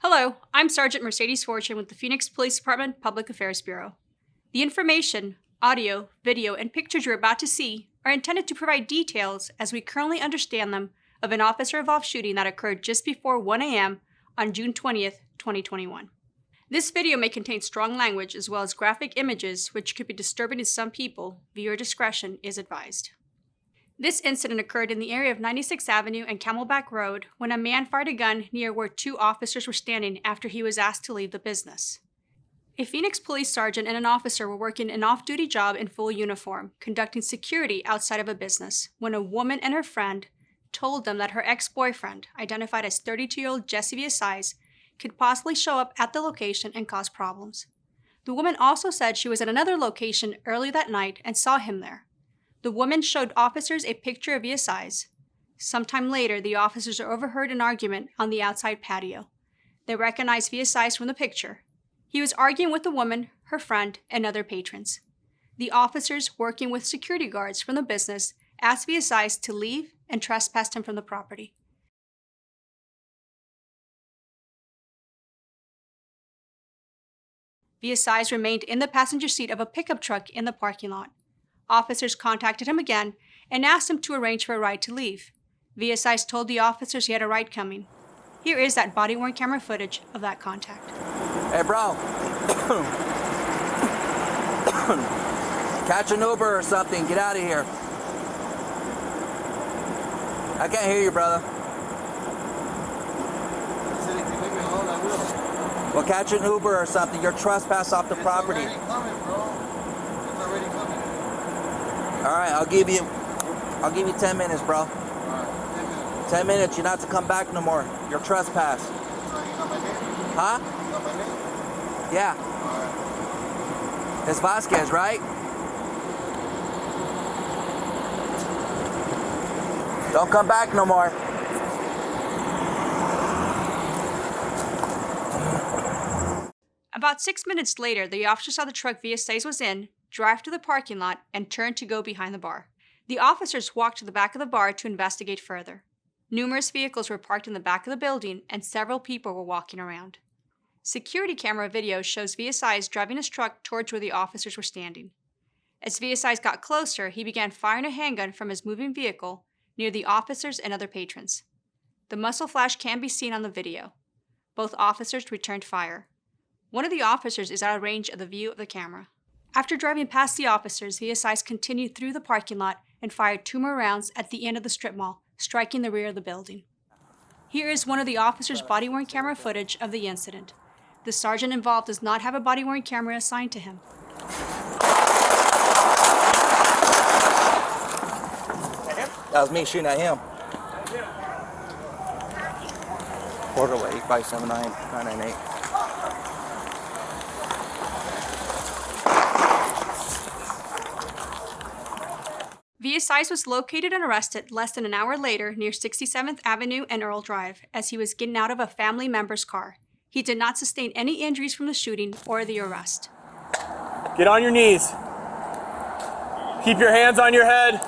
Hello, I'm Sergeant Mercedes Fortune with the Phoenix Police Department Public Affairs Bureau. The information, audio, video, and pictures you're about to see are intended to provide details, as we currently understand them, of an officer-involved shooting that occurred just before 1 a.m. on June 20th, 2021. This video may contain strong language as well as graphic images which could be disturbing to some people. Viewer discretion is advised. This incident occurred in the area of 96th Avenue and Camelback Road when a man fired a gun near where two officers were standing after he was asked to leave the business. A Phoenix police sergeant and an officer were working an off-duty job in full uniform, conducting security outside of a business, when a woman and her friend told them that her ex-boyfriend, identified as 32-year-old Jesse Villasides, could possibly show up at the location and cause problems. The woman also said she was at another location early that night and saw him there. The woman showed officers a picture of Villasides. Sometime later, the officers overheard an argument on the outside patio. They recognized Villasides from the picture. He was arguing with the woman, her friend, and other patrons. The officers, working with security guards from the business, asked Villasides to leave and trespassed him from the property. Villasides remained in the passenger seat of a pickup truck in the parking lot. Officers contacted him again and asked him to arrange for a ride to leave. Villasides told the officers he had a ride coming. Here is that body-worn camera footage of that contact. Hey, bro. Catch an Uber or something. Get out of here. I can't hear you, brother. I said if you leave me alone, I will. Well, catch an Uber or something. You're trespass off the property. It's already coming, bro. It's already coming. All right, I'll give you 10 minutes, bro. All right, 10 minutes. 10 minutes. You're not to come back no more. You're trespass. So you got my name? Huh? You got my name? Yeah. All right. It's Vasquez, right? Don't come back no more. About 6 minutes later, the officer saw the truck Villasides was in, drive to the parking lot, and turn to go behind the bar. The officers walked to the back of the bar to investigate further. Numerous vehicles were parked in the back of the building, and several people were walking around. Security camera video shows Villasides driving his truck towards where the officers were standing. As Villasides got closer, he began firing a handgun from his moving vehicle near the officers and other patrons. The muzzle flash can be seen on the video. Both officers returned fire. One of the officers is out of range of the view of the camera. After driving past the officers, Villasides continued through the parking lot and fired 2 more rounds at the end of the strip mall, striking the rear of the building. Here is one of the officers' body-worn camera footage of the incident. The sergeant involved does not have a body-worn camera assigned to him. That was me shooting at him. Order away, 8579-998. Villasides was located and arrested less than an hour later near 67th Avenue and Earl Drive as he was getting out of a family member's car. He did not sustain any injuries from the shooting or the arrest. Get on your knees. Keep your hands on your head.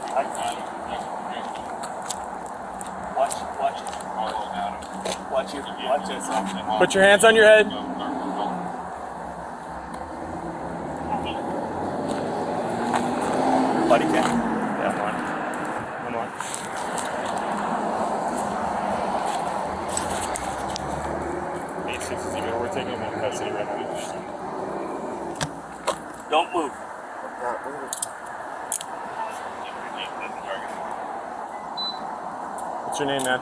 Watch it. Put your hands on your head. Body cam. Yeah, come on. We're taking him in custody right now. Don't move. What's your name, man?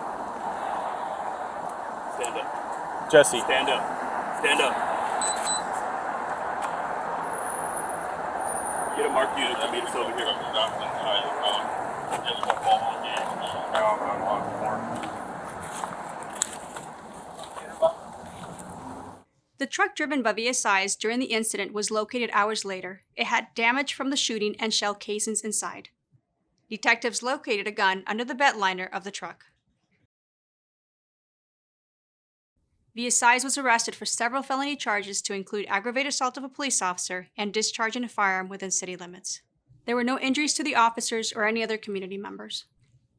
Stand up. Jesse. Stand up. Stand up. Get a marked unit to meet us over here. The truck driven by Villasides during the incident was located hours later. It had damage from the shooting and shell casings inside. Detectives located a gun under the bed liner of the truck. Villasides was arrested for several felony charges to include aggravated assault of a police officer and discharging a firearm within city limits. There were no injuries to the officers or any other community members.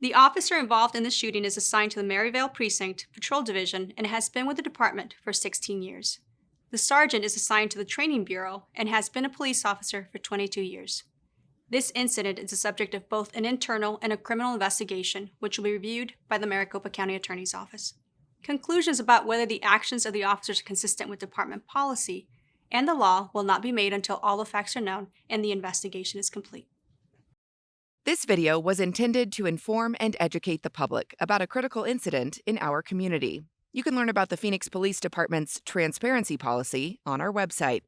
The officer involved in the shooting is assigned to the Maryvale Precinct Patrol Division and has been with the department for 16 years. The sergeant is assigned to the Training Bureau and has been a police officer for 22 years. This incident is the subject of both an internal and a criminal investigation, which will be reviewed by the Maricopa County Attorney's Office. Conclusions about whether the actions of the officers are consistent with department policy and the law will not be made until all the facts are known and the investigation is complete. This video was intended to inform and educate the public about a critical incident in our community. You can learn about the Phoenix Police Department's transparency policy on our website.